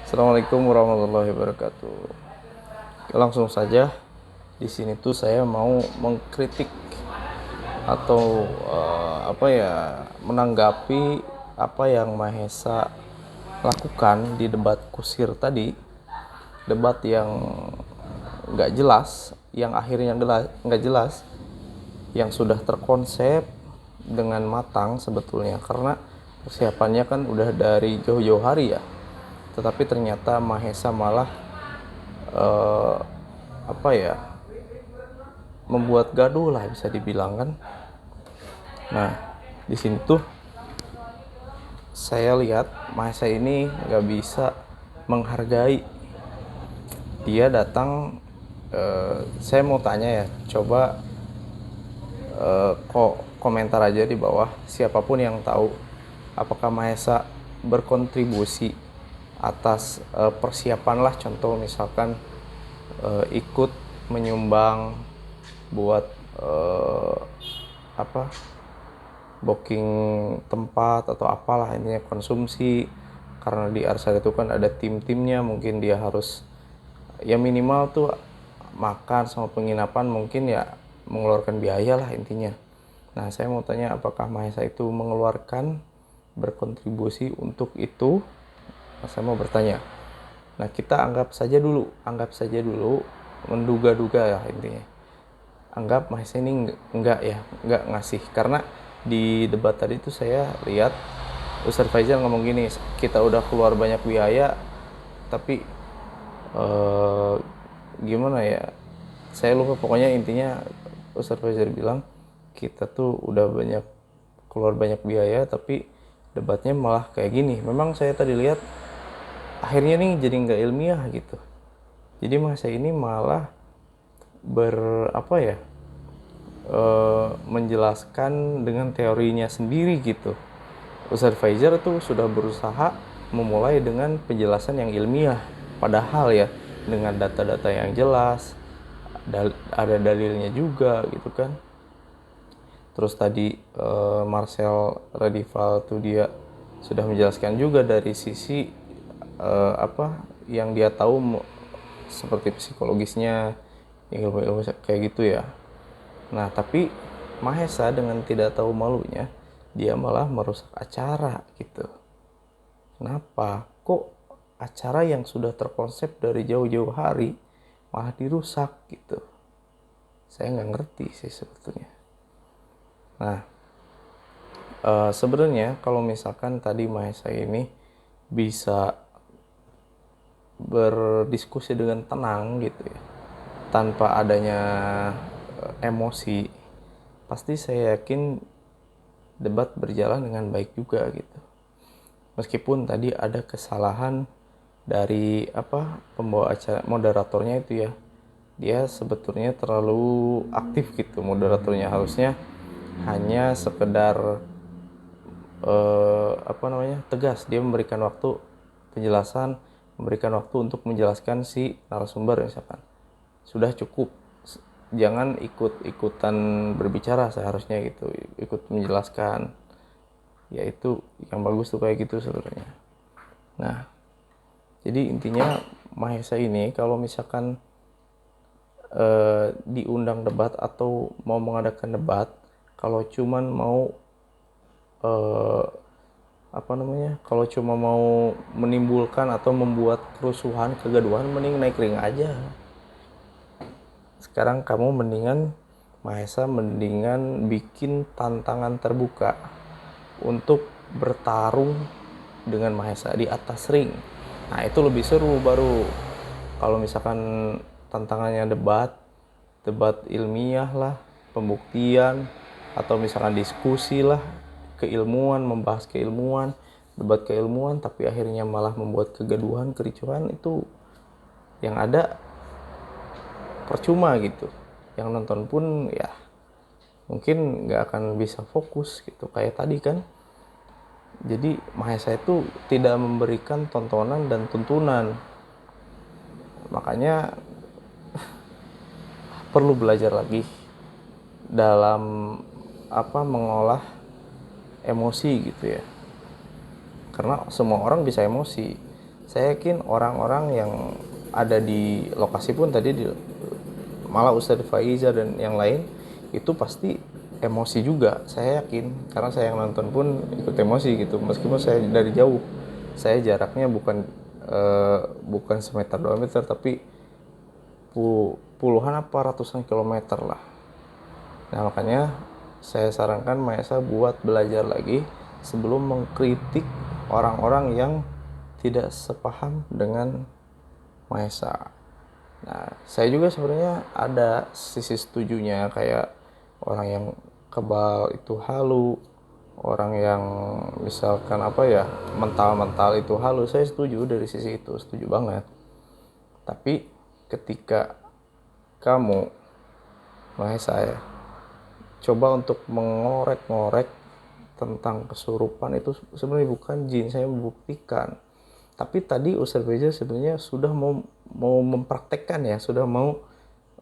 Assalamualaikum warahmatullahi wabarakatuh. Langsung saja, di sini tuh saya mau mengkritik atau menanggapi apa yang Mahesa lakukan di debat kusir tadi. Debat yang nggak jelas, yang akhirnya nggak jelas, yang sudah terkonsep dengan matang sebetulnya, karena persiapannya kan udah dari jauh-jauh hari ya. Tetapi ternyata Mahesa malah eh, apa ya membuat gaduh lah, bisa dibilang kan. Nah, di sini tuh saya lihat Mahesa ini nggak bisa menghargai. Dia datang, saya mau tanya ya, coba kok komentar aja di bawah, siapapun yang tahu apakah Mahesa berkontribusi atas persiapan lah, contoh misalkan ikut menyumbang buat apa booking tempat atau apalah, intinya konsumsi. Karena di Arsal itu kan ada tim-timnya, mungkin dia harus ya minimal tuh makan sama penginapan, mungkin ya mengeluarkan biaya lah intinya. Nah, saya mau tanya apakah Mahesa itu mengeluarkan, berkontribusi untuk itu. Nah, saya mau bertanya. Nah, kita anggap saja dulu, menduga-duga ya intinya. Anggap Mahesa ini enggak ngasih, karena di debat tadi tuh saya lihat Ustadz Faizal ngomong gini, kita udah keluar banyak biaya tapi eh, gimana ya, saya lupa, pokoknya intinya Ustadz Faizal bilang kita tuh udah keluar banyak biaya tapi debatnya malah kayak gini. Memang saya tadi lihat akhirnya nih jadi nggak ilmiah gitu. Jadi Mahesa ini malah ber apa ya menjelaskan dengan teorinya sendiri gitu. Ustadz Faizal tuh sudah berusaha memulai dengan penjelasan yang ilmiah, padahal ya dengan data-data yang jelas, ada dalilnya juga gitu kan. Terus tadi Marcel Radival tuh dia sudah menjelaskan juga dari sisi apa yang dia tahu, seperti psikologisnya, ilmu-ilmu kayak gitu ya. Nah, tapi Mahesa dengan tidak tahu malunya, dia malah merusak acara gitu. Kenapa? Kok acara yang sudah terkonsep dari jauh-jauh hari malah dirusak gitu? Saya nggak ngerti sih sebetulnya. Nah, sebenarnya kalau misalkan tadi Mahesa ini bisa berdiskusi dengan tenang gitu ya, tanpa adanya emosi, pasti saya yakin debat berjalan dengan baik juga gitu. Meskipun tadi ada kesalahan dari pembawa acara, moderatornya itu ya, dia sebetulnya terlalu aktif gitu moderatornya. Harusnya hanya sekedar tegas, dia memberikan waktu penjelasan, memberikan waktu untuk menjelaskan si narasumber misalkan, sudah cukup. Jangan ikut-ikutan berbicara, seharusnya gitu ikut menjelaskan, yaitu yang bagus tuh kayak gitu sebenarnya. Nah, jadi intinya Mahesa ini kalau misalkan diundang debat atau mau mengadakan debat, kalau cuman mau eh, kalau cuma mau menimbulkan atau membuat kerusuhan, kegaduhan, mending naik ring aja. Sekarang kamu mendingan bikin tantangan terbuka untuk bertarung dengan Mahesa di atas ring. Nah, itu lebih seru baru. Kalau misalkan tantangannya debat ilmiah lah, pembuktian, atau misalkan diskusi lah, keilmuan, membahas keilmuan, debat keilmuan, tapi akhirnya malah membuat kegaduhan, kericuhan, itu yang ada percuma gitu. Yang nonton pun ya mungkin nggak akan bisa fokus gitu kayak tadi kan. Jadi Mahesa itu tidak memberikan tontonan dan tuntunan. Makanya perlu belajar lagi dalam mengolah emosi gitu ya. Karena semua orang bisa emosi. saya yakin orang-orang yang ada di lokasi pun tadi malah Ustadz Faizar dan yang lain itu pasti emosi juga, saya yakin, karena saya yang nonton pun ikut emosi gitu, meskipun saya dari jauh, saya jaraknya bukan semeter 2 meter tapi puluhan apa ratusan kilometer lah. Nah makanya saya sarankan Maesa buat belajar lagi sebelum mengkritik orang-orang yang tidak sepaham dengan Maesa. Nah, saya juga sebenarnya ada sisi setujunya, kayak orang yang kebal itu halu, orang yang misalkan mental-mental itu halu, saya setuju dari sisi itu, setuju banget. Tapi ketika kamu, saya coba untuk mengorek-ngorek tentang kesurupan, itu sebenarnya bukan jin, saya membuktikan. Tapi tadi Ustaz Faizal sebenarnya sudah mau mempraktekkan ya, sudah mau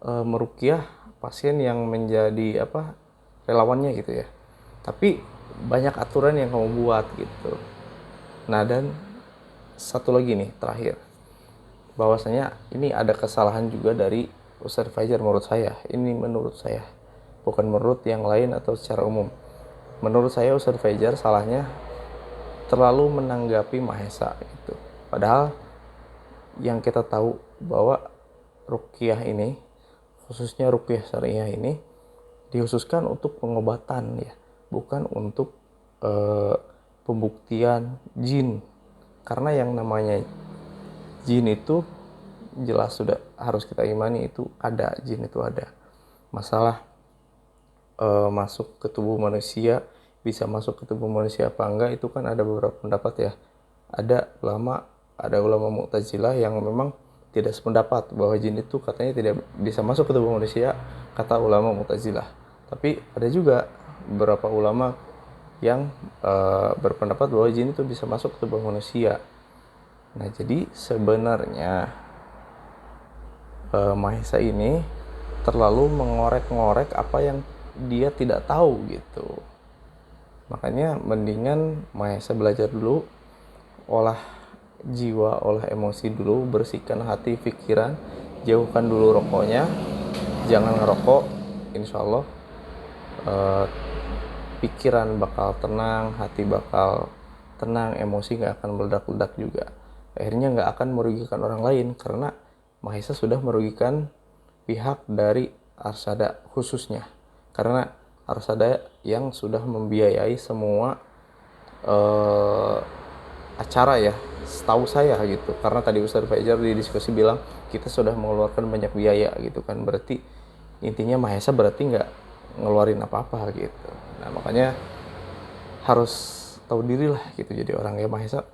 meruqyah pasien yang menjadi relawannya gitu ya. Tapi banyak aturan yang kamu buat gitu. Nah, dan satu lagi nih terakhir, bahwasanya ini ada kesalahan juga dari Ustaz Faizal menurut saya. Ini menurut saya, bukan menurut yang lain atau secara umum. Menurut saya Ustaz Faizal salahnya terlalu menanggapi Mahesa gitu. Padahal yang kita tahu bahwa ruqyah ini, khususnya ruqyah syariah ini, dikhususkan untuk pengobatan ya, bukan untuk pembuktian jin. Karena yang namanya jin itu jelas sudah harus kita imani, itu ada, jin itu ada. Masalah masuk ke tubuh manusia, bisa masuk ke tubuh manusia apa enggak, itu kan ada beberapa pendapat ya. Ada ulama Mu'tazilah yang memang tidak sependapat bahwa jin itu katanya tidak bisa masuk ke tubuh manusia, kata ulama Mu'tazilah. Tapi ada juga beberapa ulama yang berpendapat bahwa jin itu bisa masuk ke tubuh manusia. Nah, jadi sebenarnya Mahesa ini terlalu mengorek-ngorek apa yang dia tidak tahu gitu. Makanya mendingan Mahesa belajar dulu, olah jiwa, olah emosi dulu, bersihkan hati, pikiran, jauhkan dulu rokoknya, jangan ngerokok, insya Allah pikiran bakal tenang, hati bakal tenang, emosi gak akan meledak-ledak juga. Akhirnya gak akan merugikan orang lain, karena Mahesa sudah merugikan pihak dari Arsada khususnya, karena Arsada yang sudah membiayai semua acara ya, setahu saya gitu. Karena tadi Ustaz Faizal di diskusi bilang kita sudah mengeluarkan banyak biaya gitu kan, berarti intinya Mahesa berarti nggak ngeluarin apa-apa gitu. Nah makanya harus tahu diri lah gitu, jadi orang ya Mahesa